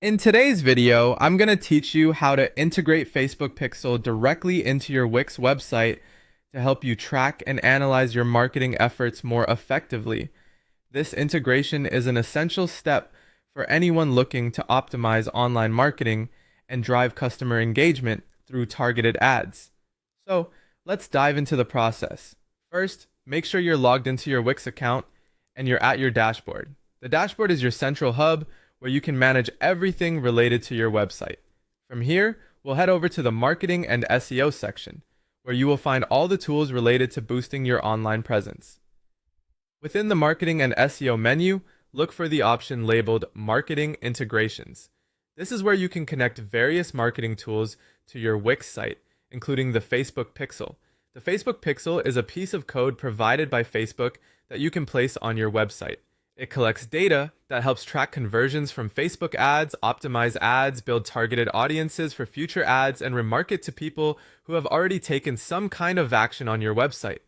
In today's video, I'm going to teach you how to integrate Facebook Pixel directly into your Wix website to help you track and analyze your marketing efforts more effectively. This integration is an essential step for anyone looking to optimize online marketing and drive customer engagement through targeted ads. So, let's dive into the process. First, make sure you're logged into your Wix account and you're at your dashboard. The dashboard is your central hub where you can manage everything related to your website. From here, we'll head over to the Marketing and SEO section, where you will find all the tools related to boosting your online presence. Within the Marketing and SEO menu, look for the option labeled Marketing Integrations. This is where you can connect various marketing tools to your Wix site, including the Facebook Pixel. The Facebook Pixel is a piece of code provided by Facebook that you can place on your website. It collects data that helps track conversions from Facebook ads, optimize ads, build targeted audiences for future ads, and remarket to people who have already taken some kind of action on your website.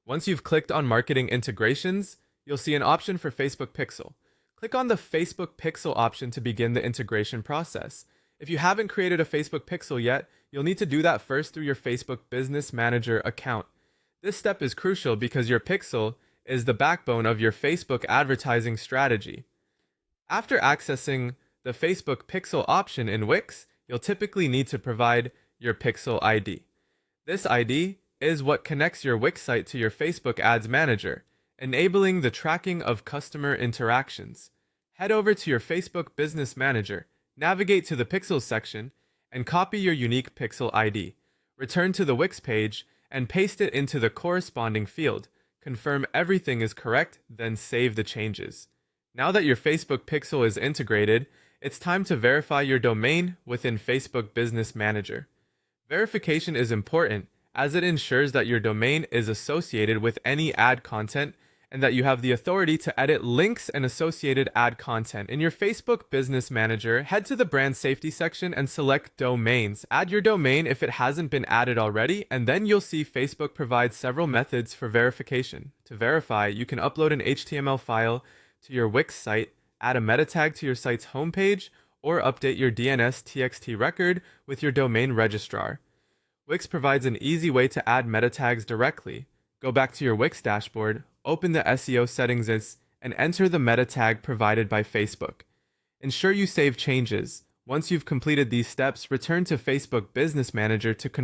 Once you've clicked on Marketing Integrations, you'll see an option for Facebook Pixel. Click on the Facebook Pixel option to begin the integration process. If you haven't created a Facebook Pixel yet, you'll need to do that first through your Facebook Business Manager account. This step is crucial because your Pixel is the backbone of your Facebook advertising strategy. After accessing the Facebook Pixel option in Wix, you'll typically need to provide your Pixel ID. This ID is what connects your Wix site to your Facebook Ads Manager, enabling the tracking of customer interactions. Head over to your Facebook Business Manager, navigate to the Pixels section, and copy your unique Pixel ID. Return to the Wix page and paste it into the corresponding field. Confirm everything is correct, then save the changes. Now that your Facebook Pixel is integrated, it's time to verify your domain within Facebook Business Manager. Verification is important as it ensures that your domain is associated with any ad content and that you have the authority to edit links and associated ad content. In your Facebook Business Manager, head to the Brand Safety section and select Domains. Add your domain if it hasn't been added already, and then you'll see Facebook provides several methods for verification. To verify, you can upload an HTML file to your Wix site, add a meta tag to your site's homepage, or update your DNS-TXT record with your domain registrar. Wix provides an easy way to add meta tags directly. Go back to your Wix dashboard, open the SEO settings and enter the meta tag provided by Facebook. Ensure you save changes. Once you've completed these steps, return to Facebook Business Manager to confirm